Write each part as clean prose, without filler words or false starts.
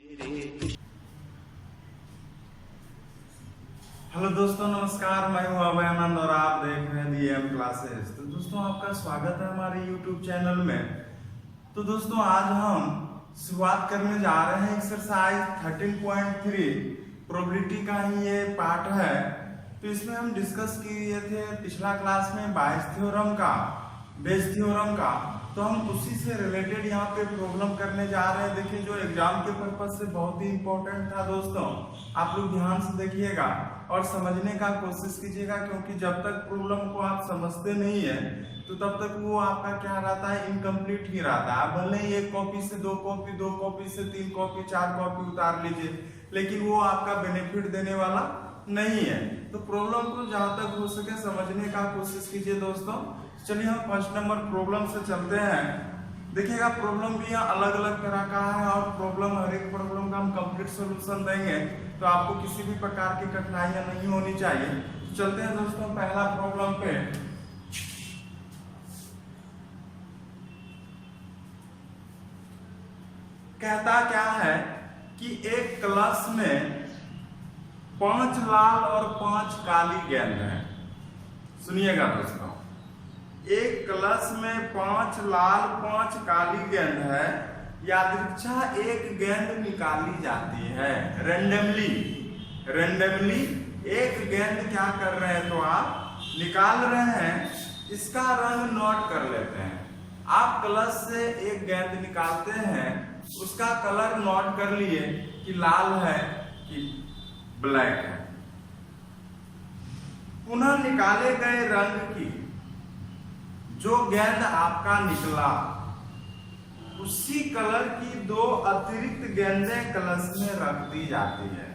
Hello दोस्तों, नमस्कार। मैं हूं अभय आनंद और आप देख रहे हैं डीएम क्लासेस। तो दोस्तों, आपका स्वागत है हमारे यूट्यूब चैनल में। तो दोस्तों, आज हम शुरुआत करने जा रहे हैं एक्सरसाइज 13.3 प्रोबेबिलिटी का ही ये पार्ट है। तो इसमें हम डिस्कस किए थे पिछला क्लास में बायस थ्योरम का, बेस थ्योरम का। तो हम उसी से रिलेटेड यहाँ पे प्रॉब्लम करने जा रहे हैं। देखिए, जो एग्जाम के पर्पज से बहुत ही इंपॉर्टेंट था दोस्तों, आप लोग ध्यान से देखिएगा और समझने का कोशिश कीजिएगा, क्योंकि जब तक प्रॉब्लम को आप समझते नहीं है तो तब तक वो आपका क्या रहता है, इनकम्प्लीट ही रहता है। आप भले ही एक कॉपी से दो कॉपी से 3 कॉपी 4 कॉपी उतार लीजिए, लेकिन वो आपका बेनिफिट देने वाला नहीं है। तो प्रॉब्लम को जहां तक हो सके समझने का कोशिश कीजिए दोस्तों। चलिए हम फर्स्ट नंबर प्रॉब्लम से चलते हैं। देखिएगा, प्रॉब्लम भी यहाँ अलग अलग तरह का है और प्रॉब्लम, हर एक प्रॉब्लम का हम कंप्लीट सोल्यूशन देंगे, तो आपको किसी भी प्रकार की कठिनाइयां नहीं होनी चाहिए। तो चलते हैं दोस्तों पहला प्रॉब्लम पे। कहता क्या है कि एक क्लास में 5 लाल और 5 काली गेंद है। सुनिएगा दोस्तों, एक क्लास में 5 लाल 5 काली गेंद है। यादृच्छा एक गेंद निकाली जाती है। रेंडमली एक गेंद क्या कर रहे हैं, तो आप निकाल रहे हैं। इसका रंग नोट कर लेते हैं। आप क्लास से एक गेंद निकालते हैं, उसका कलर नोट कर लिए कि लाल है कि ब्लैक है। पुनः निकाले गए रंग की जो गेंद आपका निकला, उसी कलर की 2 अतिरिक्त गेंदें कलश में रख दी जाती है।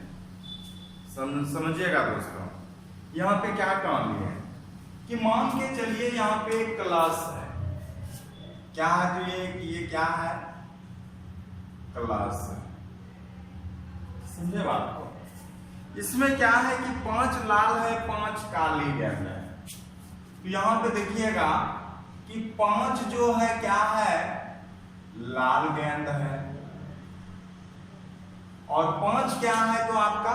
समझिएगा दोस्तों, यहाँ पे क्या काम है कि मान के चलिए यहाँ पे एक कलश है। क्या है, तो ये क्या है, कलश है। समझे बात को? इसमें क्या है कि 5 लाल है 5 काली गेंद है। तो यहाँ पे देखिएगा कि 5 जो है क्या है, लाल गेंद है, और 5 क्या है, तो आपका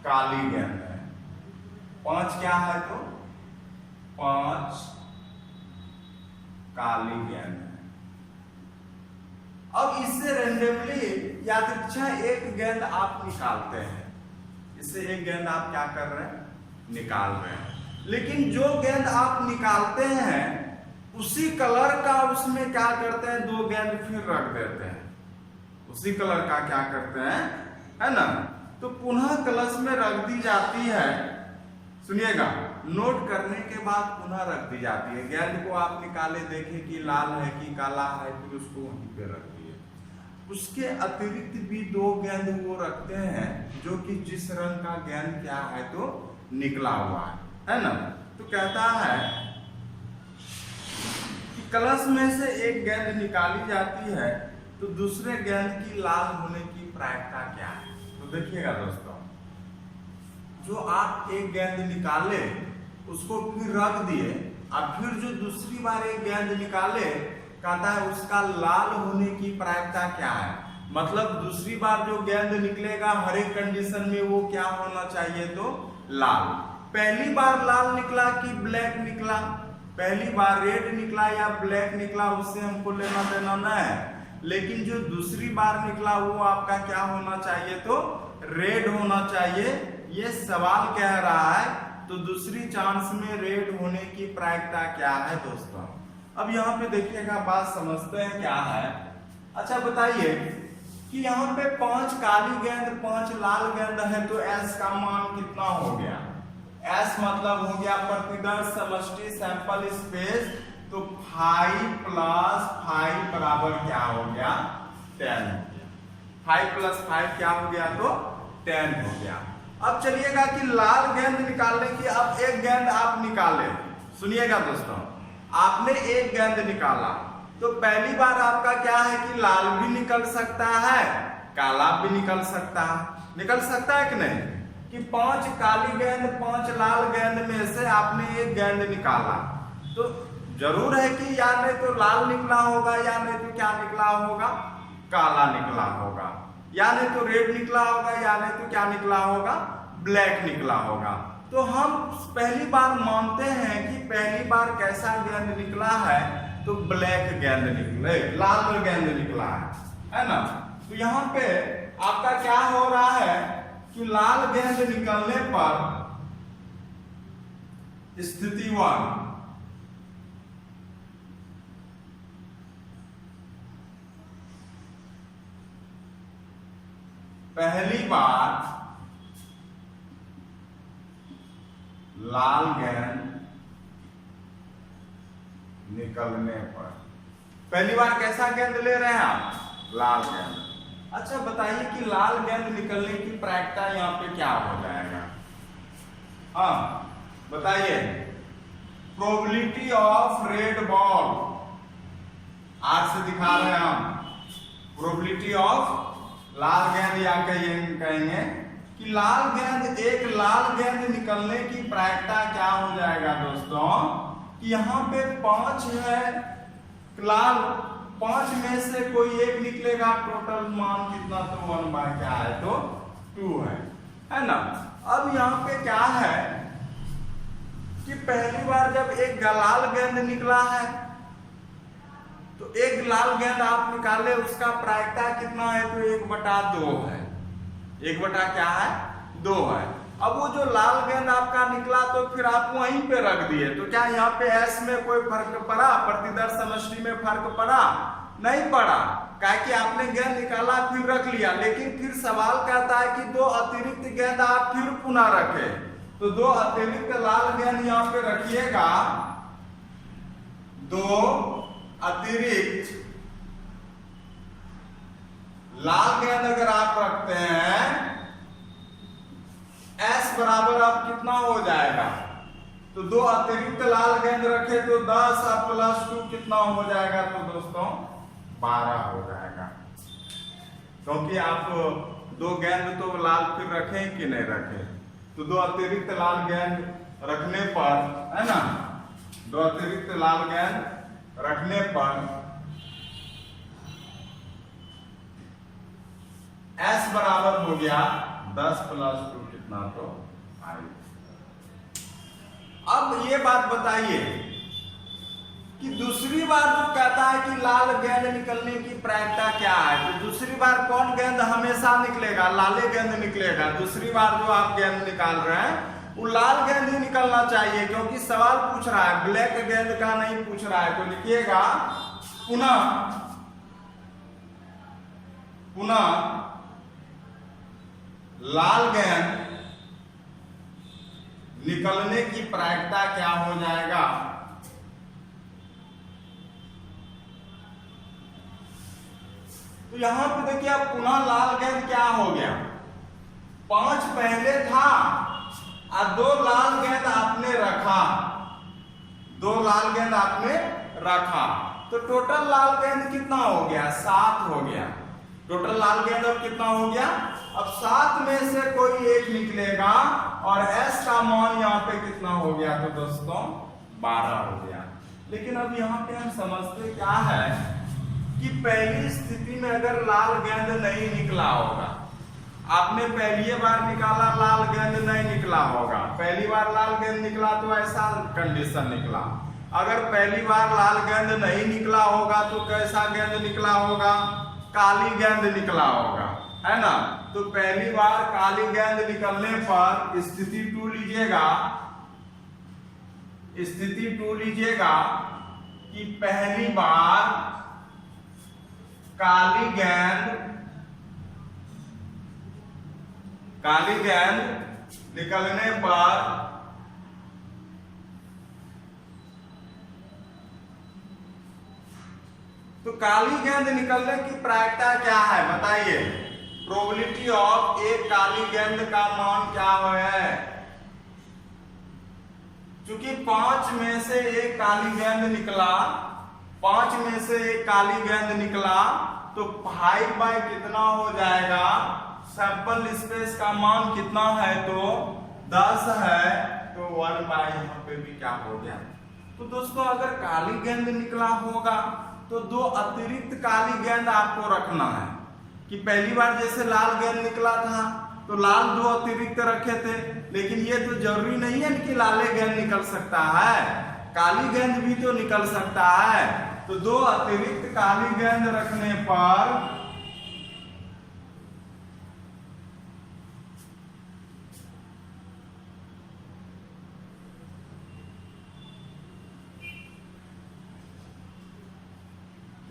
काली गेंद है। 5 क्या है, तो 5 काली गेंद है। अब इससे रेंडमली यादृच्छा एक गेंद आप निकालते हैं। इससे एक गेंद आप क्या कर रहे हैं, निकाल रहे हैं। लेकिन जो गेंद आप निकालते हैं उसी कलर का उसमें क्या करते हैं, 2 गेंद फिर रख देते हैं। उसी कलर का क्या करते हैं, है ना, तो पुनः कलश में रख दी जाती है। सुनिएगा, नोट करने के बाद पुनः रख दी जाती है। गेंद को आप निकाले, देखे कि लाल है कि काला है, फिर उसको वहीं पे रख दिए। उसके अतिरिक्त भी 2 गेंद वो रखते हैं जो कि जिस रंग का गेंद क्या है, तो निकला हुआ है ना। तो कहता है कि कलश में से एक गेंद निकाली जाती है, तो दूसरे गेंद की लाल होने की प्रायिकता क्या है। तो देखिएगा दोस्तों, जो आप एक गेंद निकाले उसको फिर रख दिए, और फिर जो दूसरी बार एक गेंद निकाले, कहता है उसका लाल होने की प्रायिकता क्या है। मतलब दूसरी बार जो गेंद निकलेगा हर एक कंडीशन में वो क्या होना चाहिए, तो लाल। पहली बार लाल निकला कि ब्लैक निकला, पहली बार रेड निकला या ब्लैक निकला, उससे हमको लेना देना न है। लेकिन जो दूसरी बार निकला वो आपका क्या होना चाहिए, तो रेड होना चाहिए। ये सवाल कह रहा है, तो दूसरी चांस में रेड होने की प्रायिकता क्या है दोस्तों। अब यहाँ पे देखिएगा, बात समझते हैं क्या है। अच्छा बताइए कि यहाँ पे 5 काली गेंद 5 लाल गेंद है, तो एस का मान कितना हो गया। एस मतलब हो गया प्रतिदर्श समष्टि सैंपल स्पेस। तो 5 + 5 बराबर क्या हो गया, 10 हो गया। 5 + 5 क्या हो गया, तो 10 हो गया। अब चलिएगा कि लाल गेंद निकालने की, अब एक गेंद आप निकाले। सुनिएगा दोस्तों, आपने एक गेंद निकाला, तो पहली बार आपका क्या है कि लाल भी निकल सकता है, काला भी निकल सकता है कि नहीं, कि 5 काली गेंद 5 लाल गेंद में से आपने एक गेंद निकाला, तो जरूर है कि या नहीं तो लाल निकला होगा या नहीं तो क्या निकला होगा, काला निकला होगा। या नहीं तो रेड निकला होगा, या नहीं तो क्या निकला होगा, ब्लैक निकला होगा। तो हम पहली बार मानते हैं कि पहली बार कैसा गेंद निकला है, तो ब्लैक गेंद निकले, लाल गेंद निकला है ना। तो यहाँ पे आपका क्या हो रहा है कि लाल गेंद निकलने पर स्थिति 1, पहली बार लाल गेंद निकलने पर, पहली बार कैसा गेंद ले रहे हैं आप, लाल गेंद। अच्छा बताइए कि लाल गेंद निकलने की प्रायिकता यहाँ पे क्या हो जाएगा, हाँ बताइए। प्रोबेबिलिटी ऑफ रेड बॉल, आज से दिखा रहे हैं हम, प्रोबेबिलिटी ऑफ लाल गेंद, या कहेंगे कि लाल गेंद, एक लाल गेंद निकलने की प्रायिकता क्या हो जाएगा दोस्तों, कि यहाँ पे 5 है लाल, 5 में से कोई एक निकलेगा, टोटल मान कितना, तो 1 बाय क्या है, तो 2 है ना। अब यहाँ पे क्या है कि पहली बार जब एक लाल गेंद निकला है, तो एक लाल गेंद आप निकाले, उसका प्रायिकता कितना है, तो 1/2 है, 1 क्या है, 2 है। अब वो जो लाल गेंद आपका निकला, तो फिर आप वहीं पे रख दिए, तो क्या यहाँ पे एस में कोई फर्क पड़ा, प्रतिदर्श समष्टि में फर्क पड़ा, नहीं पड़ा, काहे कि आपने गेंद निकाला फिर रख लिया। लेकिन फिर सवाल कहता है कि 2 अतिरिक्त गेंद आप फिर पुनः रखे, तो 2 अतिरिक्त लाल गेंद यहाँ पे रखिएगा, 2 अतिरिक्त लाल गेंद अगर आप रखते हैं, S बराबर अब कितना हो जाएगा, तो 2 अतिरिक्त लाल गेंद रखे तो 10 + 2 कितना हो जाएगा, तो दोस्तों 12 हो जाएगा। क्योंकि आप 2 गेंद तो लाल फिर रखें कि नहीं रखें, तो 2 अतिरिक्त लाल गेंद रखने पर, है ना, 2 अतिरिक्त लाल गेंद रखने पर S बराबर हो गया 10 + 2 कितना, तो 5। अब ये बात बताइए कि दूसरी बार जो कहता है कि लाल गेंद निकलने की प्रायिकता क्या है, तो दूसरी बार कौन गेंद हमेशा निकलेगा, लाले गेंद निकलेगा। दूसरी बार जो आप गेंद निकाल रहे हैं वो लाल गेंद ही निकलना चाहिए, क्योंकि सवाल पूछ रहा है, ब्लैक गेंद का नहीं पूछ रहा है। तो लिखिएगा पुनः लाल गेंद निकलने की प्रायिकता क्या हो जाएगा, तो यहां पे देखिए अब पुनः लाल गेंद क्या हो गया, 5 पहले था और 2 लाल गेंद आपने रखा, 2 लाल गेंद आपने रखा, तो टोटल लाल गेंद कितना हो गया, 7 हो गया। टोटल लाल गेंद अब कितना हो गया, अब 7 में से कोई एक निकलेगा, और S का मान यहाँ पे कितना हो गया, तो दोस्तों 12 हो गया। लेकिन अब यहाँ पे हम समझते क्या है कि पहली स्थिति में अगर लाल गेंद नहीं निकला होगा, आपने पहली बार निकाला लाल गेंद नहीं निकला होगा, पहली बार लाल गेंद निकला तो ऐसा कंडीशन निकला। अगर पहली बार लाल गेंद नहीं निकला होगा तो कैसा गेंद निकला होगा, काली गेंद निकला होगा, है ना। तो पहली बार काली गेंद निकलने पर स्थिति 2 लीजिएगा, स्थिति 2 लीजिएगा कि पहली बार काली गेंद निकलने पर तो काली गेंद निकलने की प्रायिकता क्या है बताइए। प्रोबेबिलिटी ऑफ एक काली गेंद का मान क्या है, चूंकि 5 में से एक काली गेंद निकला, 5 में से एक काली गेंद निकला तो 5 बाय कितना हो जाएगा, सैंपल स्पेस का मान कितना है तो 10 है, तो 1 बाय यहाँ पे भी क्या हो गया। तो दोस्तों अगर काली गेंद निकला होगा तो 2 अतिरिक्त काली गेंद आपको रखना है, कि पहली बार जैसे लाल गेंद निकला था तो लाल 2 अतिरिक्त रखे थे, लेकिन ये तो जरूरी नहीं है कि लाले गेंद निकल सकता है, काली गेंद भी तो निकल सकता है। तो 2 अतिरिक्त काली गेंद रखने पर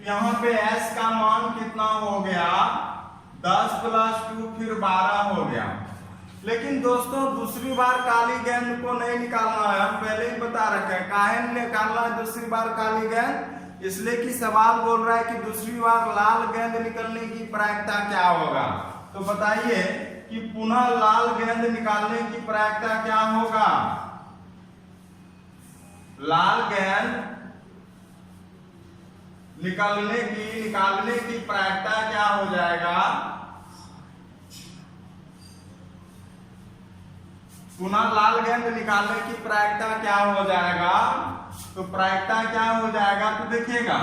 यहाँ पे S का मान कितना हो गया, 10 + 2 फिर 12 हो गया। लेकिन दोस्तों दूसरी बार काली गेंद को नहीं निकालना है, हम पहले ही बता रखे हैं। काहे निकालना है दूसरी बार काली गेंद? इसलिए कि सवाल बोल रहा है कि दूसरी बार लाल गेंद निकलने की प्रायिकता क्या होगा। तो बताइए कि पुनः लाल गेंद निकालने की प्रायिकता क्या होगा। लाल गेंद निकालने की प्रायिकता क्या हो जाएगा, पुनः लाल गेंद निकालने की प्रायिकता क्या हो जाएगा। तो प्रायिकता क्या हो जाएगा, तो देखिएगा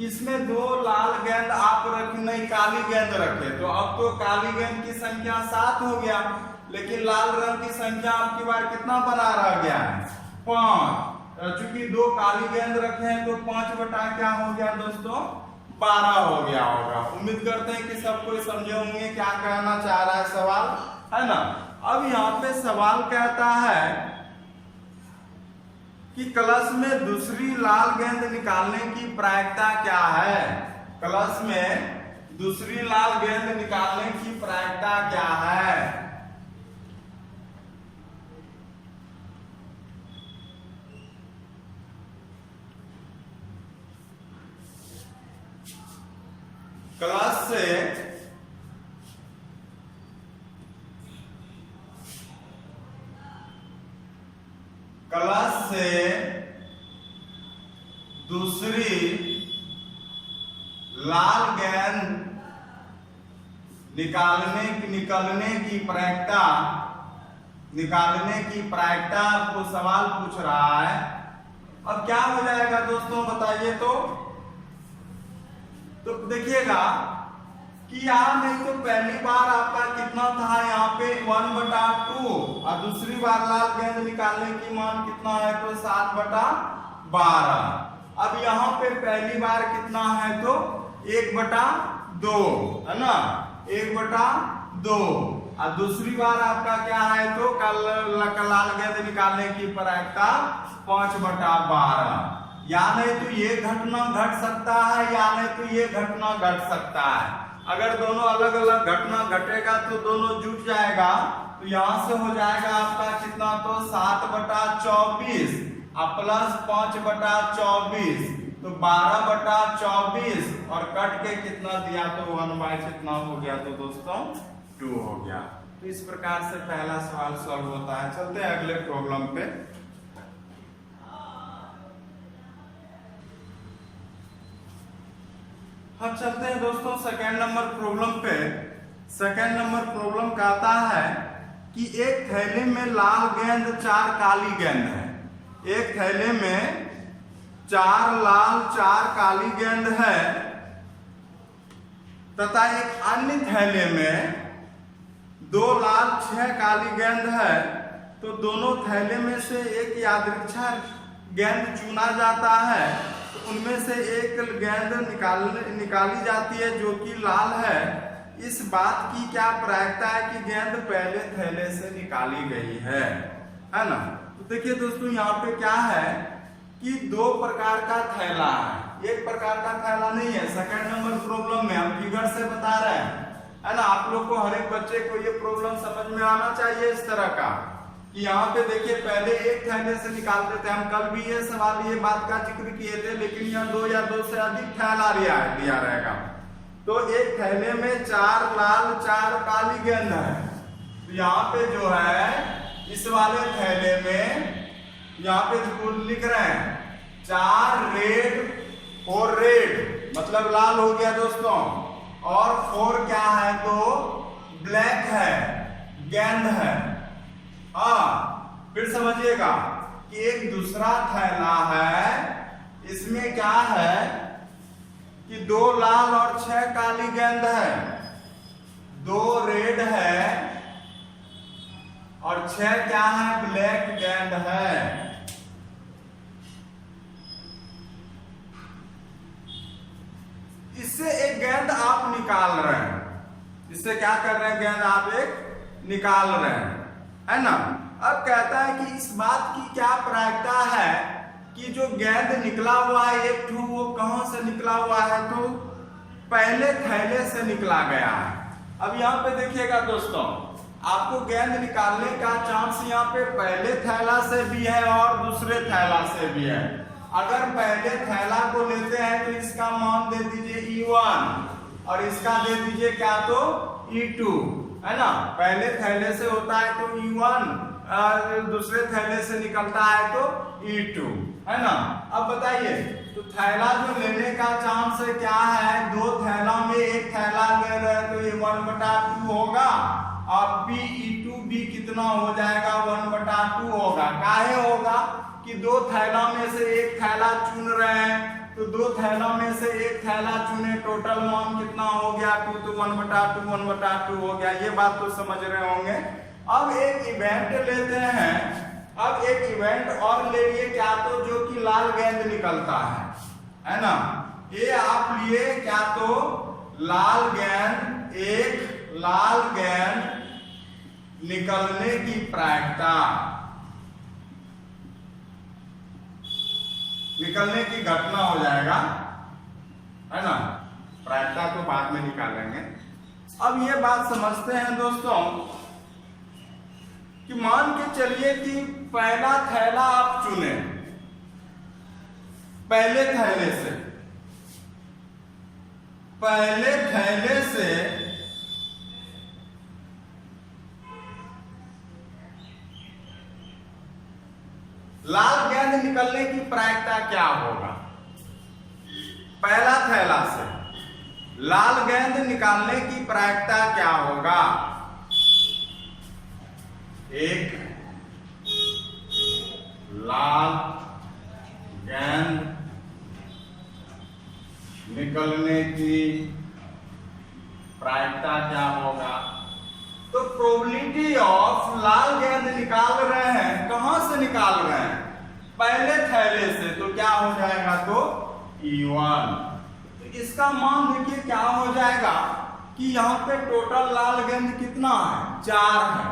इसमें 2 लाल गेंद आप नहीं काली गेंद रखे, तो अब तो काली गेंद की संख्या 7 हो गया, लेकिन लाल रंग की संख्या आपकी बार कितना बना रह गया है, 5। चूंकि 2 काली गेंद रखे हैं तो 5 बटा क्या हो गया दोस्तों, 12 हो गया होगा। उम्मीद करते हैं कि सब कोई समझे होंगे क्या कहना चाह रहा है सवाल, है ना। अब यहाँ पे सवाल कहता है कि कलश में दूसरी लाल गेंद निकालने की प्रायिकता क्या है। कलश में दूसरी लाल गेंद निकालने की प्रायिकता क्या है। कलश से दूसरी लाल गेंद निकालने की प्रायिकता आपको सवाल पूछ रहा है। अब क्या हो जाएगा दोस्तों बताइए। तो देखिएगा कि यहाँ नहीं तो पहली बार आपका कितना था यहाँ पे 1/2 और दूसरी बार लाल गेंद निकालने की मान कितना है तो 7/12। अब यहाँ पे पहली बार कितना है तो 1/2 है ना, 1/2 और दूसरी बार आपका क्या है तो लाल गेंद निकालने की प्रायिकता 5/12। या नहीं तो ये घटना घट सकता है या नहीं तो ये घटना घट सकता है। अगर दोनों अलग अलग घटना घटेगा तो दोनों जुट जाएगा, तो यहाँ से हो जाएगा आपका कितना तो 7/24 प्लस 5/24 तो 12/24 और कट के कितना दिया तो 1/, कितना हो गया तो दोस्तों 2 हो गया। तो इस प्रकार से पहला सवाल सॉल्व होता है। चलते हैं अगले प्रॉब्लम पे। हम चलते हैं दोस्तों सेकेंड नंबर प्रॉब्लम पे। सेकेंड नंबर प्रॉब्लम कहता है कि एक थैले में लाल गेंद 4 काली गेंद है। एक थैले में 4 लाल 4 काली गेंद है तथा एक अन्य थैले में 2 लाल 6 काली गेंद है। तो दोनों थैले में से एक यादृच्छिक गेंद चुना जाता है, तो उनमें से एक गेंद निकाली जाती है जो कि लाल है। इस बात की क्या प्रायिकता है कि गेंद पहले थैले से निकाली गई है ना। तो देखिए दोस्तों यहाँ पे क्या है कि 2 प्रकार का थैला है, एक प्रकार का थैला नहीं है। सेकंड नंबर प्रॉब्लम में हम फिगर से बता रहे हैं, है ना। आप लोग को, हर एक बच्चे को ये प्रॉब्लम समझ में आना चाहिए इस तरह का कि यहाँ पे देखिए पहले एक थैले से निकालते थे। हम कल भी ये सवाल ये बात का जिक्र किए थे, लेकिन यहाँ 2 या 2 से अधिक थैला दिया रहेगा। तो एक थैले में 4 लाल 4 काली गेंद है। तो यहाँ पे जो है इस वाले थैले में यहाँ पे लिख रहे हैं 4 रेड और रेड मतलब लाल हो गया दोस्तों, और 4 क्या है तो ब्लैक है, गेंद है। फिर समझिएगा कि एक दूसरा थैला है, इसमें क्या है कि 2 लाल और 6 काली गेंद है। 2 रेड है और 6 क्या है, ब्लैक गेंद है। इससे एक गेंद आप निकाल रहे हैं, इससे क्या कर रहे हैं, गेंद आप एक निकाल रहे हैं, है ना। अब कहता है कि इस बात की क्या प्रायिकता है कि जो गेंद निकला हुआ है एक ठू, वो कहां से निकला हुआ है, तो पहले थैले से निकला गया है। अब यहाँ पे देखिएगा दोस्तों, आपको गेंद निकालने का चांस यहाँ पे पहले थैला से भी है और दूसरे थैला से भी है। अगर पहले थैला को लेते हैं तो इसका मान दे दीजिए E1 और इसका दे दीजिए क्या, तो E2, है ना। पहले थैले से होता है तो E1, दूसरे थैले से निकलता है तो E2, है ना। अब बताइए, तो थैला जो लेने का चांस है क्या है, 2 थैला में एक थैला ले रहे हैं तो ये 1/2 होगा और PE2 कितना हो जाएगा, 1/2 होगा। काहे होगा कि 2 थैला में से एक थैला चुन रहे हैं, तो 2 थैला में से एक थैला चुने, टोटल मान कितना हो गया, 2, तो 1/2 हो गया। ये बात तो समझ रहे होंगे। अब एक इवेंट लेते हैं, अब एक इवेंट और ले लिए क्या, तो जो कि लाल गेंद निकलता है ना। ये आप लिए क्या, तो लाल गेंद, एक लाल गेंद निकलने की प्रायिकता, निकलने की घटना हो जाएगा, है ना। प्रायिकता तो बाद में निकालेंगे। अब ये बात समझते हैं दोस्तों कि मान के चलिए कि पहला थैला आप चुने, पहले थैले से लाल गेंद निकलने की प्रायिकता क्या होगा, पहला थैला से लाल गेंद निकालने की प्रायिकता क्या होगा, एक लाल गेंद निकलने की प्रायिकता क्या होगा। तो प्रोबेबिलिटी ऑफ लाल गेंद निकाल रहे हैं, कहां से निकाल रहे हैं, पहले थैले से, तो क्या हो जाएगा, तो E1। तो इसका मान देखिए क्या हो जाएगा कि यहाँ पे टोटल लाल गेंद कितना है, 4 है,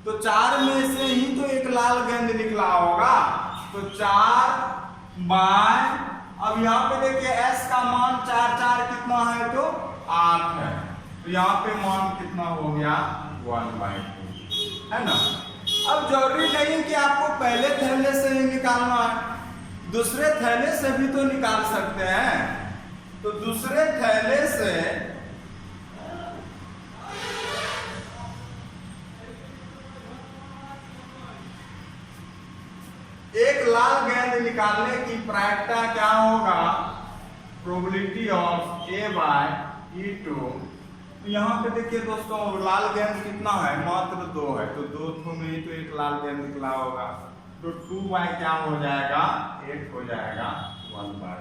तो 4 में से ही तो एक लाल गेंद निकला होगा, तो 4 बाय, अब यहाँ पे देखिए S का मान 4 कितना है, तो 8 है, तो यहाँ पे मान कितना हो गया, 1/2, है ना। अब जरूरी नहीं कि आपको पहले थैले से ही निकालना है, दूसरे थैले से भी तो निकाल सकते हैं। तो दूसरे थैले से एक लाल गेंद निकालने की प्रायिकता क्या होगा, प्रोबेबिलिटी ऑफ A/E2। तो यहाँ पे देखिए दोस्तों, लाल गेंद कितना है, मात्र 2 है, तो 2 में ही तो एक लाल गेंद निकला होगा, तो 2 बाय क्या हो जाएगा, 8 हो जाएगा, 1/4।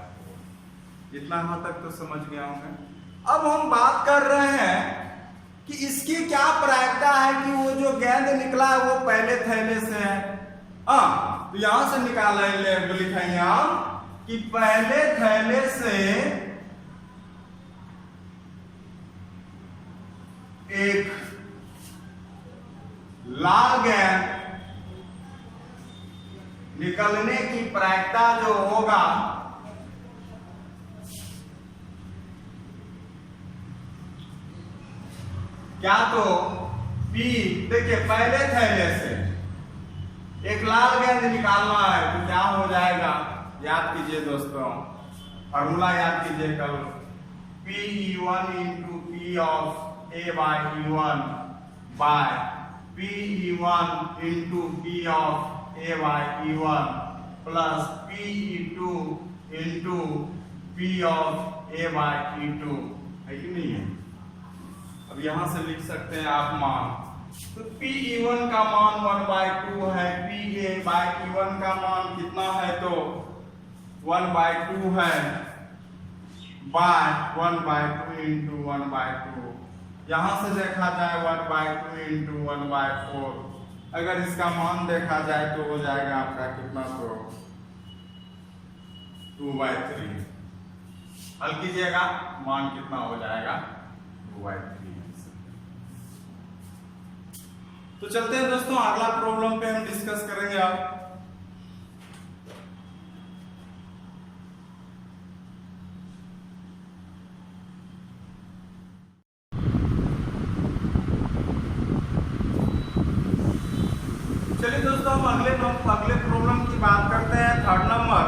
इतना यहाँ तक तो समझ गया होंगे। अब हम बात कर रहे हैं कि इसकी क्या प्रायिकता है कि वो जो गेंद निकला है वो पहले थैले से है। तो यहां से निकालेंगे, लिखेंगे हम कि पहले थैले से एक लाल गेंद निकलने की प्रायिकता जो होगा क्या, तो P, देखिए पहले थैले से एक लाल गेंद निकालना है तो क्या हो जाएगा, याद कीजिए दोस्तों, फॉर्मूला याद कीजिए कल, PE1 into P of A/E1 by PE1 into P of A/E1 plus PE2 into P of A/E2, है कि नहीं है। अब यहां से लिख सकते हैं आप मान, तो PE1 का मान 1/2 है, PA/E1 का मान कितना है, तो 1/2 है, बाय 1/2 into 1/2, यहां से देखा जाए 1/2 इंटू 1/4, अगर इसका मान देखा जाए तो हो जाएगा आपका कितना, तो 2/3। हल कीजिएगा, मान कितना हो जाएगा, 2/3। तो चलते हैं दोस्तों अगला प्रॉब्लम पे हम डिस्कस करेंगे अब। चलिए दोस्तों हम अगले प्रॉब्लम की बात करते हैं। 3rd नंबर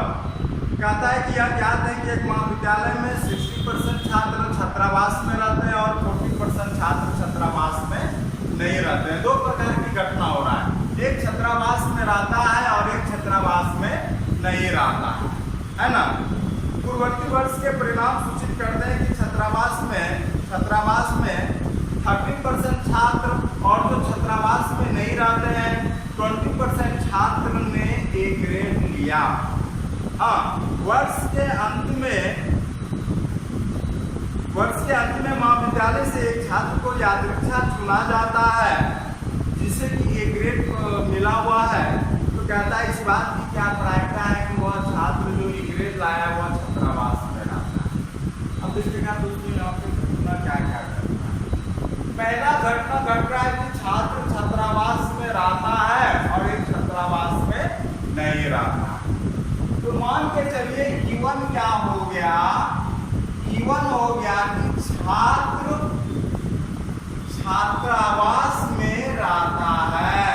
कहता है कि यह ज्ञात है कि एक महाविद्यालय में 60% छात्र छात्रावास में रहते हैं और 40% छात्र छात्रावास में नहीं रहते हैं। दो प्रकार की घटना हो रहा है, एक छात्रावास में रहता है और एक छात्रावास में नहीं रहता है ना। पूर्ववर्ती वर्ष के परिणाम सूचित करते हैं कि छात्रावास में 30% छात्र और जो छात्रावास में नहीं रहते हैं 20% छात्र ने A ग्रेड लिया। हाँ, वर्ष के अंत में महाविद्यालय से एक छात्र को यादृच्छा चुना जाता है जिसे कि A ग्रेड मिला हुआ है। तो कहता है इस बात की क्या प्रायिकता है कि वह छात्र जो A ग्रेड लाया वह छात्रावास में रहता है। अब देखिएगा दोस्तों यहाँ पे घटना क्या क्या करता है। पहला घटना घट रहा है कि छात्र छात्रावास में रहता है और एक छात्रावास में नहीं रहता। तो मान के चलिए E1 क्या हो गया, E1 हो गया कि छात्र छात्रावास में रहता है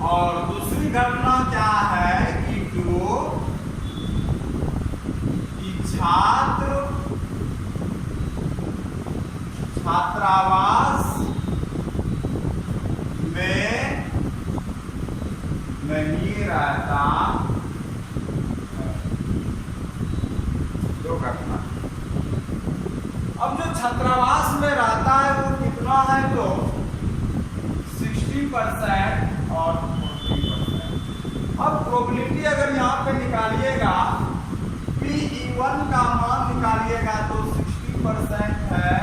और दूसरी घटना क्या है E2 कि छात्र छात्रावास में नहीं रहता। दो घटना। अब जो छात्रावास में रहता है वो कितना है, तो 60% और 40%। अब प्रोबेबिलिटी अगर यहाँ पे निकालिएगा, PE1 का मान निकालिएगा तो 60% है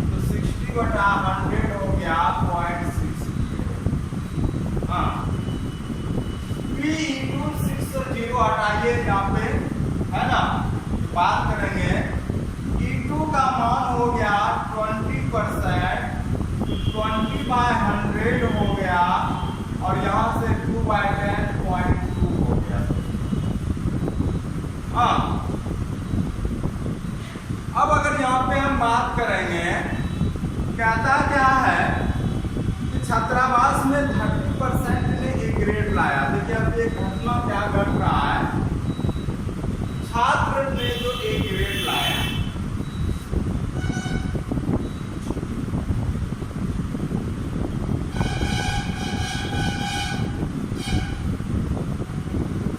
तो 60/100 हो गया 0.6। हाँ, P/2 6 और 0 हटाइए यहाँ पे, है ना, बात करेंगे। E2 का मान हो गया 20%, 20/100 हो गया और यहाँ से 2/10 0.2 हो गया। हाँ, अब अगर यहाँ पे हम बात करेंगे, कहता क्या है कि छात्रावास में 30% ने A ग्रेड लाया। देखिए अब ये घटना क्या घट रहा है, छात्र ने जो A ग्रेड लाया,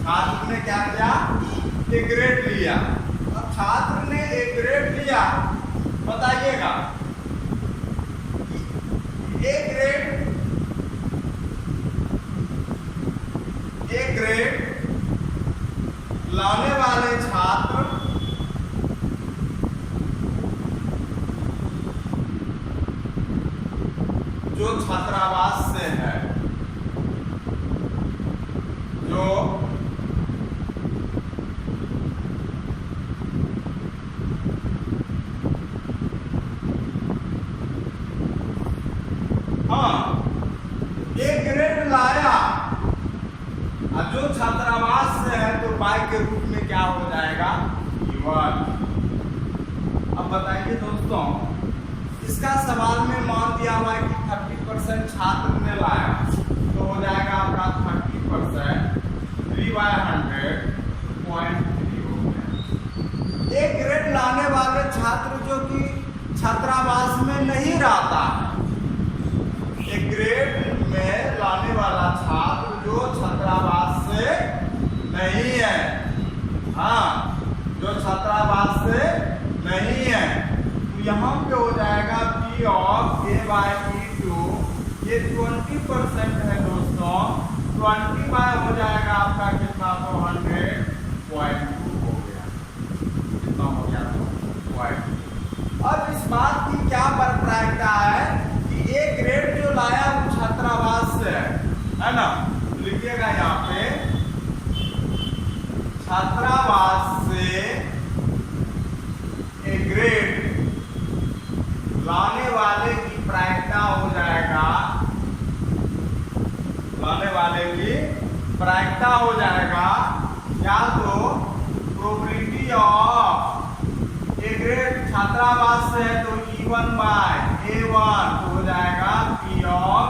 छात्र ने क्या किया, A ग्रेड लिया। अब छात्र ने A ग्रेड लिया, बताइएगा A ग्रेड लाने वाले छात्र जो छात्रावास से है, जो हाँ A ग्रेड लाया और जो छात्रावास से है तो बाई के रूप में क्या हो जाएगा, E1। अब बताइए दोस्तों, इसका सवाल में मान दिया हुआ है कि 30% छात्र ने लाया तो हो जाएगा आपका 30% 3/100 0.3 हो गया। A ग्रेड लाने वाले छात्र जो कि छात्रावास में नहीं रहता है, A ग्रेड में लाने वाला छात्र जो छात्रावास से नहीं है, हाँ, जो छात्रावास से नहीं है, तो यहाँ पे हो जाएगा P of A/E2। ये 20% है दोस्तों, 20 बाय हो जाएगा आपका कितना, तो 100.2 हो गया। कितना हो गया तो पॉइंट। अब इस बात की क्या प्रायिकता है कि एक ग्रेड जो लाया वो छात्रावास से है ना, लिखिएगा यहाँ पे छात्रावास से एक ग्रेड लाने वाले की प्रायिकता हो जाएगा, लाने वाले की प्रायिकता हो जाएगा या तो प्रोबेबिलिटी ऑफ ए ग्रेड छात्रावास से है तो E1 बाय A1 हो जाएगा P of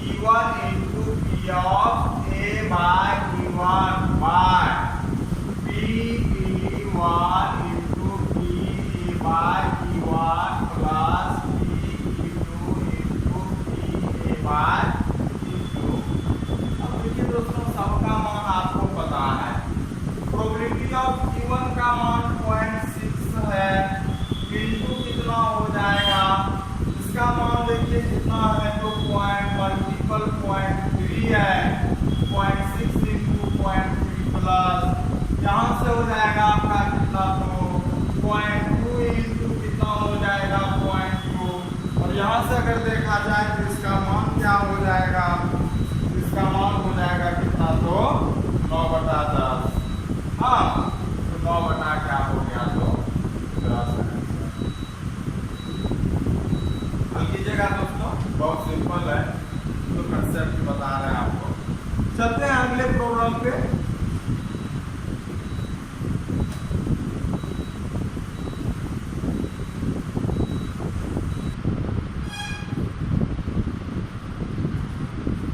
E1 into P of A by E1 by P1 into P by E1 plus P2 into P by E2। अब देखिए दोस्तों, सबका मान आपको पता है। प्रोबेबिलिटी ऑफ E1 का मान 0.6 है, इंटू कितना हो जाएगा, इसका मान देखिए कितना है तो मल्टीपल 0.3 है, 0.6 इंटू 0.3 प्लस यहाँ से हो जाएगा आपका कितना तो 0.2 इंटू कितना हो जाएगा 0.2, और यहाँ से अगर देखा जाए तो इसका मान क्या हो जाएगा, इसका मान हो जाएगा कितना तो 9/10। हाँ, तो 9 क्या हो गया तो 10। हल कीजिएगा दोस्तों, बहुत सिंपल है, तो कंसेप्ट बता रहे हैं आपको। चलते हैं अगले प्रॉब्लम पे।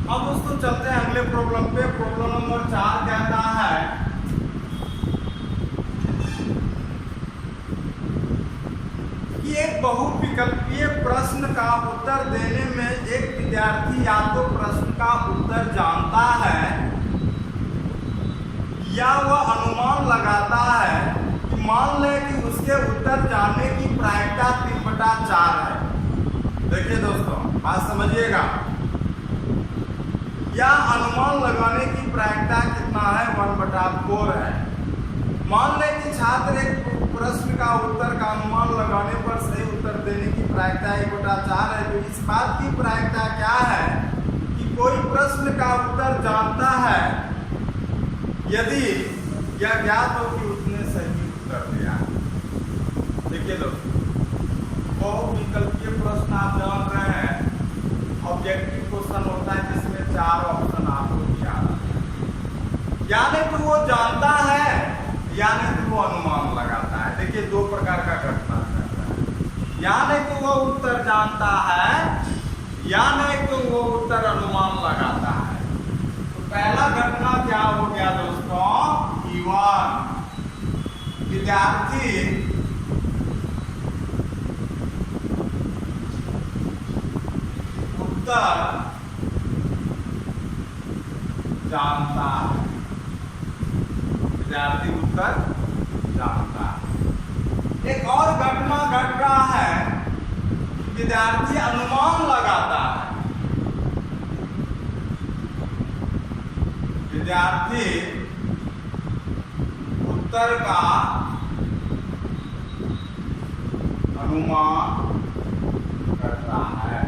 अब दोस्तों चलते हैं अगले प्रॉब्लम पे। प्रॉब्लम नंबर 4 कहता है कि एक बहुविकल्पीय प्रश्न का उत्तर देने में एक विद्यार्थी या तो प्रश्न का उत्तर जानता है या वह अनुमान लगाता है कि मान लें कि उसके उत्तर जानने की प्रायिकता 3/4 है। देखिए दोस्तों, बात समझिएगा, या अनुमान लगाने की प्रायिकता कितना है 1/4 है। मान लें कि छात्र एक प्रश्न का उत्तर का अनुमान लगाने पर सही उत्तर देने की प्रायिकता 1/4 है, तो इस बात की प्रायिकता क्या है कि कोई प्रश्न का उत्तर जानता है यदि यह ज्ञात हो कि उसने सही उत्तर दिया। देखिए दोस्तों, बहुविकल्पीय प्रश्न आप जान रहे हैं, ऑब्जेक्टिव क्वेश्चन होता है जिसमें 4 ऑप्शन आपको दिया है, यानी तो वो जानता है यानी तो वो अनुमान लगाता है। देखिए 2 प्रकार का घटना रहता है, यानी तो वो उत्तर जानता है या नहीं तो वो उत्तर अनुमान लगाता है। तो पहला घटना क्या हो गया दोस्तों, E1 विद्यार्थी उत्तर जानता है, विद्यार्थी उत्तर जानता है। एक और घटना घट रहा है, विद्यार्थी अनुमान लगाता है, विद्यार्थी उत्तर का अनुमान करता है,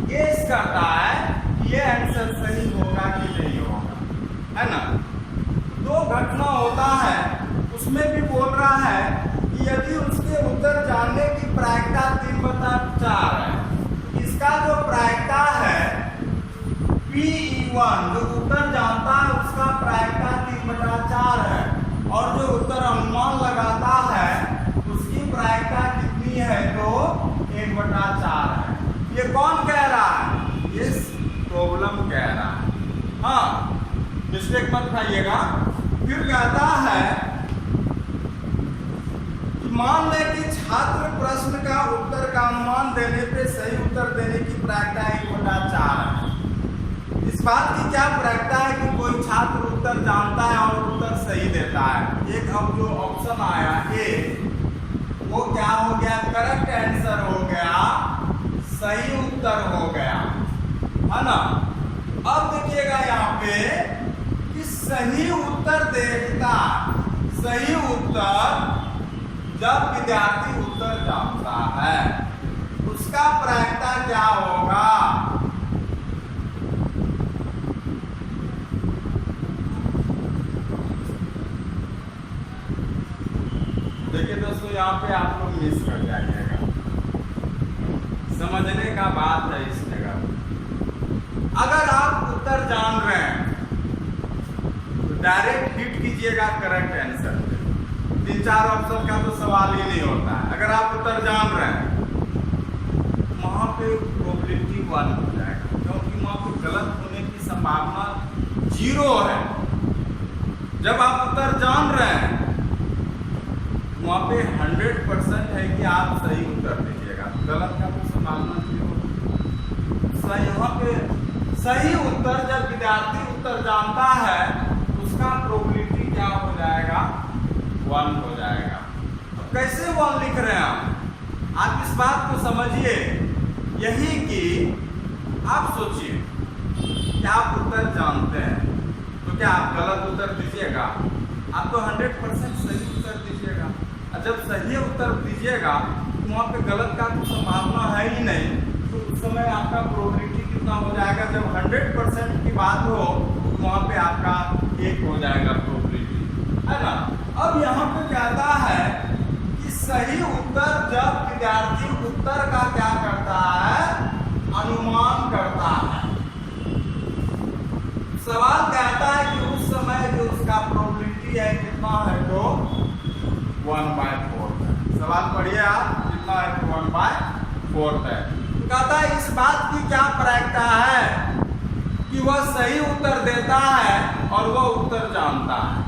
गेस करता है ये आंसर सही होगा कि नहीं होगा, है ना। 2 घटना होता है, उसमें भी बोल रहा है कि यदि उसके उत्तर जानने की प्रायिकता 3/4 है, इसका जो प्रायिकता है P1 जो उत्तर जानता है उसका प्रायिकता 3/4 है, और जो उत्तर अनुमान लगाता है उसकी प्रायिकता कितनी है तो 1/4 है। ये कौन कह रहा है, ये प्रॉब्लम कह रहा है। हाँ, मिस्टेक मत खाइएगा। फिर कहता है कि मान लें कि छात्र प्रश्न का उत्तर का अनुमान देने पे सही उत्तर देने की प्रायिकता 1/4 है। इस बात की क्या प्रायिकता है कि कोई छात्र उत्तर जानता है और उत्तर सही देता है। एक अब जो ऑप्शन आया ए, वो क्या हो गया, करेक्ट आंसर हो गया, सही उत्तर हो गया, है ना। अब देखिएगा यहाँ पे कि सही उत्तर देखता, सही उत्तर जब विद्यार्थी उत्तर जानता है उसका प्रायिकता क्या होगा? देखिए दोस्तों, यहाँ पे आप लोग मिस कर जाइएगा, समझने का बात है इस जगह। अगर आप उत्तर जान रहे हैं तो डायरेक्ट हिट कीजिएगा करेक्ट आंसर पे। 3-4 ऑप्शन का तो सवाल ही नहीं होता है। अगर आप उत्तर जान रहे हैं वहां पे प्रोबेबिलिटी 1 हो जाएगा, क्योंकि वहां पे गलत होने की संभावना 0 है। जब आप उत्तर जान रहे हैं वहां पे 100% है कि आप सही उत्तर दीजिएगा, गलत का तो संभावना 0। सही, यहाँ पे सही उत्तर जब विद्यार्थी उत्तर जानता है उसका प्रोबेबिलिटी क्या हो जाएगा? 1 हो जाएगा। अब कैसे 1 लिख रहे हैं आप इस बात को समझिए, यही कि आप सोचिए कि आप उत्तर जानते हैं तो क्या आप गलत उत्तर दीजिएगा? आप तो 100% सही उत्तर दीजिएगा। और जब सही उत्तर दीजिएगा तो वहाँ पे गलत का तो संभावना है ही नहीं, तो उस समय आपका प्रोबेबिलिटी कितना हो जाएगा? जब 100% की बात हो तो वहाँ पे आपका 1 हो जाएगा प्रोबेबिलिटी, है ना। अब यहाँ पे कहता है कि सही उत्तर जब विद्यार्थी उत्तर का क्या करता है? अनुमान करता है। सवाल कहता है कि उस समय जो उसका प्रोबेबिलिटी है कितना है? तो 1/4 है। सवाल पढ़िए आप, कितना है? तो 1/4 है। तो कहता है इस बात की क्या प्रायिकता है कि वह सही उत्तर देता है और वह उत्तर जानता है।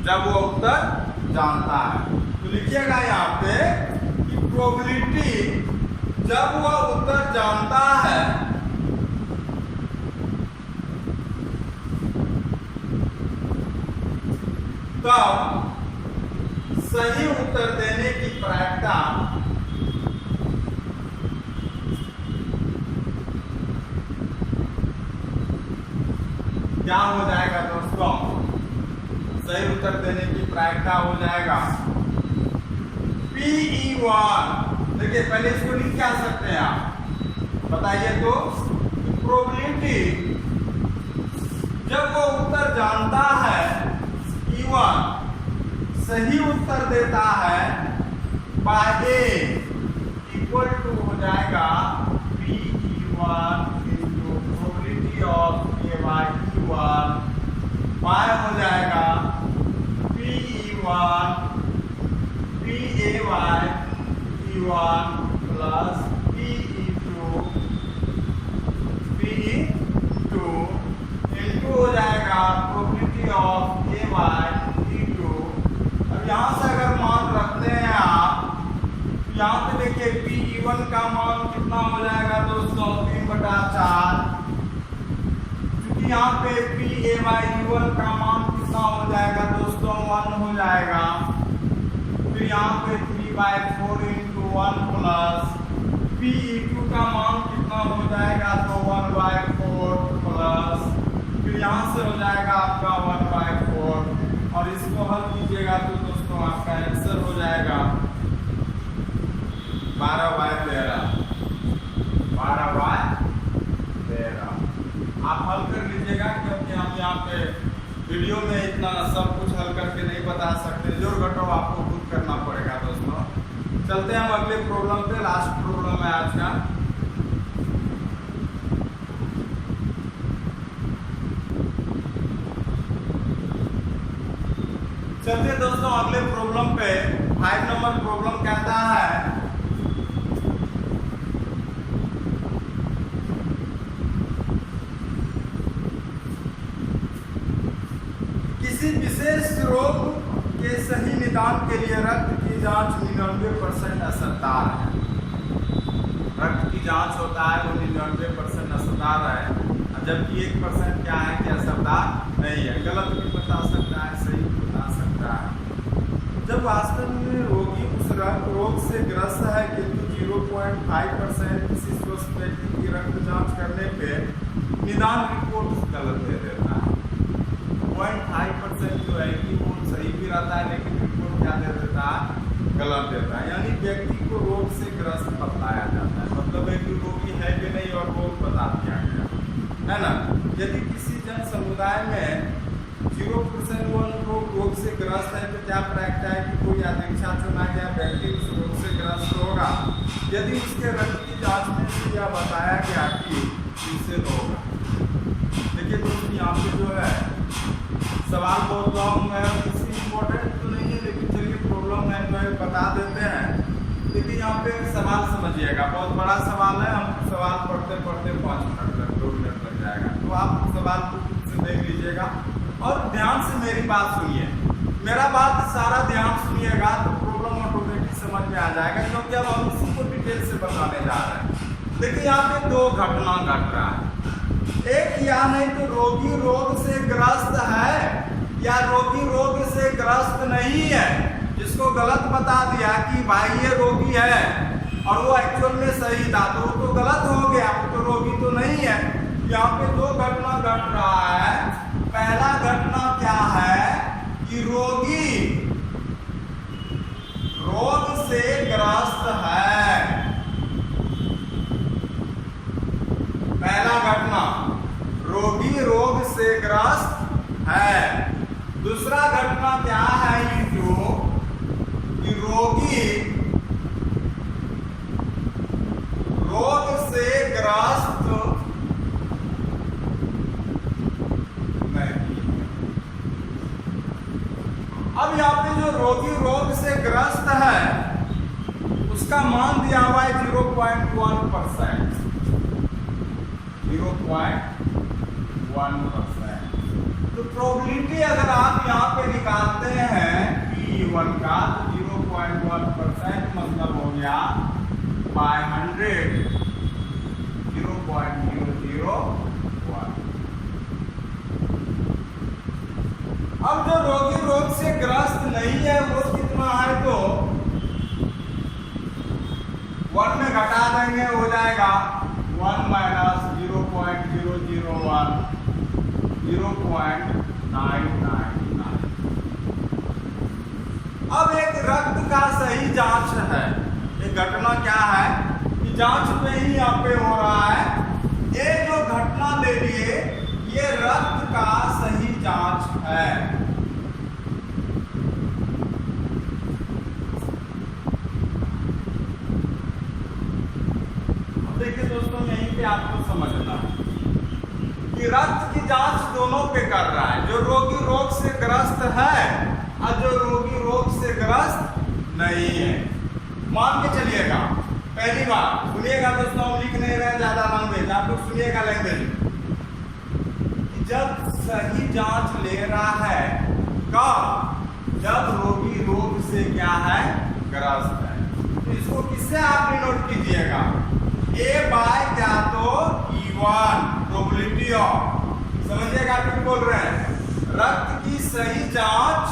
जब वो उत्तर जानता है तो लिखिएगा यहाँ पे कि प्रोबेबिलिटी जब वह उत्तर जानता है तब सही उत्तर देने की प्रायिकता क्या हो जाएगा दोस्तों? सही उत्तर देने की प्रायिकता हो जाएगा PE1। देखिए पहले इसको लिख क्या सकते हैं आप बताइए तो? प्रोबेबिलिटी जब वो उत्तर जानता है E1 सही उत्तर देता है बाय A इक्वल टू हो जाएगा PE1 into probability of A by E1 by हो जाएगा PE1 PA bye E1 plus PE2 into हो जाएगा probability of A bye E2। अब यहाँ से अगर मान रखते हैं आप, यहाँ पे देखिए PE1 का मान कितना हो जाएगा दोस्तों? 3/4। क्योंकि यहाँ पे PA बाय E1 का मान कितना हो जाएगा दोस्तों? 1 हो जाएगा। फिर यहाँ पे 3/4 इंटू 1 प्लस PE2 का मान कितना हो जाएगा? तो 1/4 प्लस, फिर यहाँ से हो जाएगा आपका 1/4 और इसको हल कीजिएगा तो दोस्तों आपका आंसर हो जाएगा 12/13। 12/13 आप हल कर लीजिएगा, क्योंकि हम यहाँ पे वीडियो में इतना सब कुछ हल करके नहीं बता सकते। जोड़ घटाव आपको खुद करना पड़ेगा दोस्तों। चलते हैं हम अगले प्रॉब्लम पे। लास्ट प्रॉब्लम है आज का। चलिए दोस्तों अगले प्रॉब्लम पे। 5 नंबर प्रॉब्लम कहता है किसी विशेष रोग के सही निदान के लिए रक्त की जांच 99% असरदार है। रक्त की जांच होता है वो 99% असरदार है, जबकि 1% क्या है कि असरदार नहीं है। गलत भी बता सकता है, सही भी बता सकता है। जब वास्तव में रोगी उस रोग से ग्रस्त है किंतु 0.5% किसी स्वस्थ व्यक्ति की रक्त जांच करने पे निदान रिपोर्ट गलत दे देता है। 0.5% जो है कि वो सही भी रहता है लेकिन रिपोर्ट क्या दे देता है? गलत देता है, यानी व्यक्ति को रोग से ग्रस्त बतलाया जाता है। मतलब है कि रोगी है कि नहीं और रोग बता दिया गया है ना। यदि किसी जन समुदाय में 0% रोग से ग्रस्त है तो क्या प्रायिकता है कि कोई अध्यक्षा चुना गया व्यक्ति उस रोग से ग्रस्त होगा यदि उसके रक्त की जांच में से यह बताया गया कि इससे रोग है। देखिए दोस्तों, यहाँ पे जो है सवाल बहुत लॉन्ग है, किसी इम्पोर्टेंट तो नहीं है, लेकिन चलिए प्रॉब्लम है तो बता देते हैं। लेकिन यहाँ पे एक सवाल समझिएगा, बहुत बड़ा सवाल है, हम सवाल पढ़ते पढ़ते 5 मिनट लग 2 मिनट लग जाएगा, तो आप सवाल को खुद से देख लीजिएगा और ध्यान से मेरी बात सुनिए। मेरा बात सारा ध्यान सुनिएगा तो प्रॉब्लम ऑटोमेटिक समझ में आ जाएगा, क्योंकि अब हम इसी को डिटेल से बताने जा रहे हैं। देखिए यहाँ पे 2 घटना घट रहा है, एक या नहीं तो रोगी रोग से ग्रस्त है या रोगी रोग से ग्रस्त नहीं है। जिसको गलत बता दिया कि भाई ये रोगी है और वो एक्चुअल में सही था तो वो तो गलत हो गया, वो तो रोगी तो नहीं है। यहाँ पे 2 घटना घट रहा है। पहला घटना क्या है कि रोगी रोग से ग्रस्त है। पहला घटना, रोगी रोग से ग्रस्त है। दूसरा घटना क्या है कि रोगी रोग से ग्रस्त नहीं। अब यहाँ पे जो रोगी रोग से ग्रस्त है उसका मान दिया हुआ है 0.1%। 0.1%। तो प्रोबेबिलिटी अगर आप यहाँ पे निकालते हैं P1 का 0.1% मतलब हो गया 500 0.001। अब जो रोगी रोग से ग्रस्त नहीं है वो कितना है तो 1 में घटा देंगे, हो जाएगा 1 माइनस 0.001 0.999। अब एक रक्त का सही जांच है। ये घटना क्या है कि जांच पे ही यहाँ पे हो रहा है। ये जो घटना ले लिए ये रक्त का सही जांच है। देखिए दोस्तों, यहीं पे आपको समझना है कि रक्त की जांच दोनों पे कर रहा है, जो रोगी रोग से ग्रस्त है और जो रोगी रोग से ग्रस्त नहीं है। मान के चलिएगा, पहली बात सुनिएगा दोस्तों, हम लिख नहीं रहे ज्यादा लैंग्वेज, आप लोग सुनिएगा लैंग्वेज। जब सही जांच ले रहा है कब? जब रोगी रोग से क्या है ग्रस्त है। तो इसको किससे आप डिनोट कीजिएगा? A बाय क्या तो E1 प्रोबेबिलिटी ऑफ, समझिएगा फिर बोल रहे हैं रक्त की सही जांच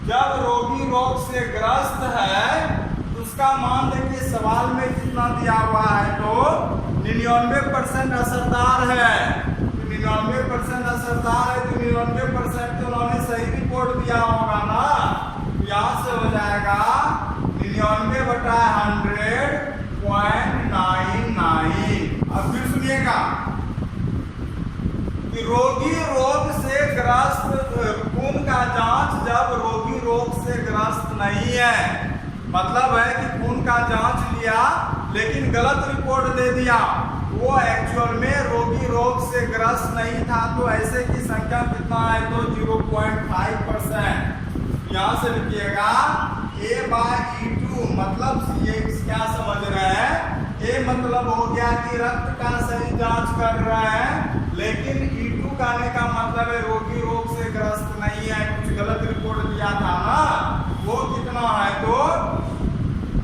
जब रोगी रोग से ग्रस्त है तो उसका मान देखिए सवाल में कितना दिया हुआ है तो 99% असरदार है। 99% असरदार है तो 99% तो उन्होंने सही रिपोर्ट दिया होगा ना। यहाँ से हो जाएगा 99/100 0.99। अब फिर सुनिएगा कि रोगी रोग से ग्रस्त खून का जांच जब रोगी रोग से ग्रस्त नहीं है, मतलब है कि खून का जांच लिया लेकिन गलत रिपोर्ट दे दिया, वो एक्चुअल में रोगी रोग से ग्रस्त नहीं था। तो ऐसे की संख्या कितना है तो 0.5%। यहाँ से लिखिएगा A/E2 मतलब ये क्या समझ रहे हैं? A मतलब हो गया कि रक्त का सही जांच कर रहा है, लेकिन E2 कहने का मतलब है रोगी रोग से ग्रस्त नहीं है, कुछ गलत रिपोर्ट दिया था ना। वो कितना है तो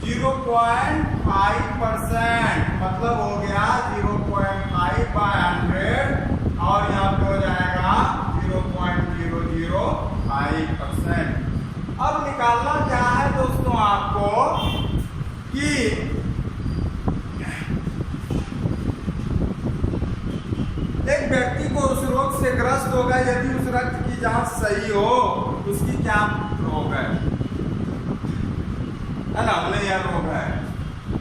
0.5% मतलब हो गया 0.5/100 और यहाँ पे हो जाएगा 0.005%। अब निकालना क्या है दोस्तों आपको कि एक व्यक्ति को उस रोग से ग्रस्त होगा यदि उस रक्त की जांच सही हो, उसकी क्या रोग है। है ना, उन्हें यह रोग है।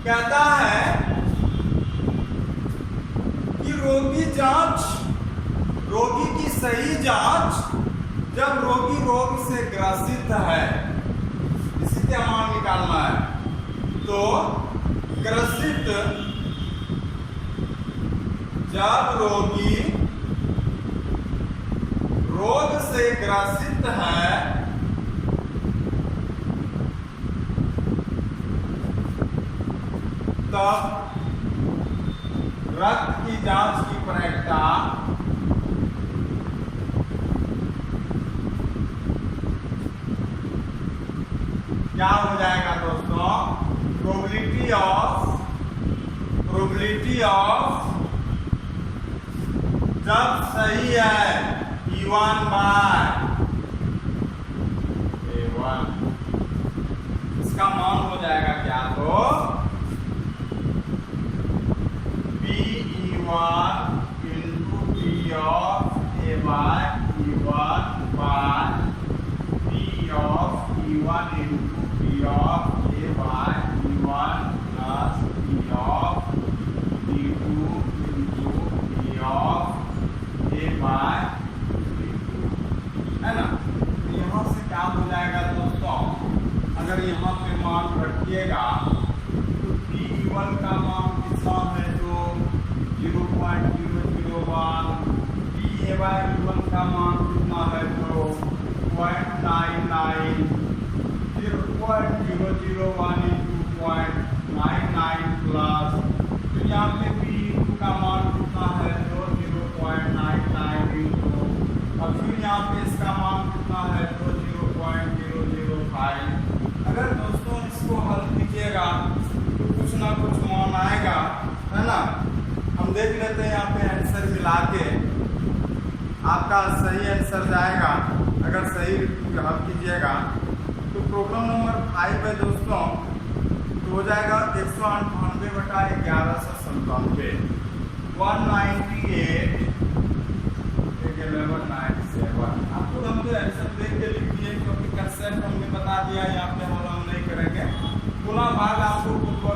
कहता है कि रोगी की सही जांच जब रोगी रोग से ग्रसित है, इसी का मान निकालना है। तो ग्रसित जब रोगी रोग से ग्रसित है तब रक्त की जांच की प्रायिकता क्या हो जाएगा दोस्तों? प्रोबेबिलिटी ऑफ जब सही है E1 बाय A1, इसका मान हो जाएगा क्या? तो P(E1) into P of A by E1 by P of E1 into P of A by E1 plus P of E2 into P of A by E2, है ना? यहाँ से क्या हो जाएगा दोस्तों? अगर यहाँ पे मान रखिएगा तो P1 का मान कितना है? जो 0.001, PA by E1 का मान कितना है? जो 0.99, 0.001 into 0.99 प्लस, तो यहाँ पे P2 का मान कितना है? जो 0.99 into, और फिर यहाँ पे इसका मान कितना है? जो 0.005। अगर दोस्तों इसको हल कीजिएगा तो कुछ ना कुछ मान आएगा, है ना? हम देख लेते हैं यहाँ पे आंसर मिला के आपका सही आंसर जाएगा। अगर सही हल कीजिएगा तो प्रॉब्लम नंबर 5 है दोस्तों, तो हो जाएगा 198/1197, 198/1197। आपको हम तो आंसर देख के लिख दिए क्योंकि कंसेप्ट हमने बता दिया, यहाँ पे हम नहीं करेंगे। पुनः भाग आपको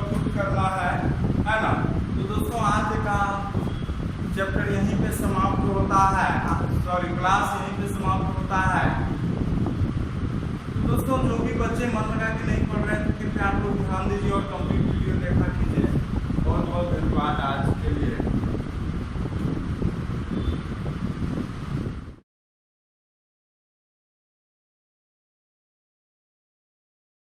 पुट करना है ना? तो दोस्तों आज का चैप्टर यहीं पे समाप्त होता है, क्लास यहीं पे समाप्त होता है। तो दोस्तों जो भी बच्चे मन लगा के नहीं पढ़ रहे हैं तो कृपया आप लोग ध्यान दीजिए और कंप्लीट वीडियो देखा कीजिए। बहुत बहुत धन्यवाद आज।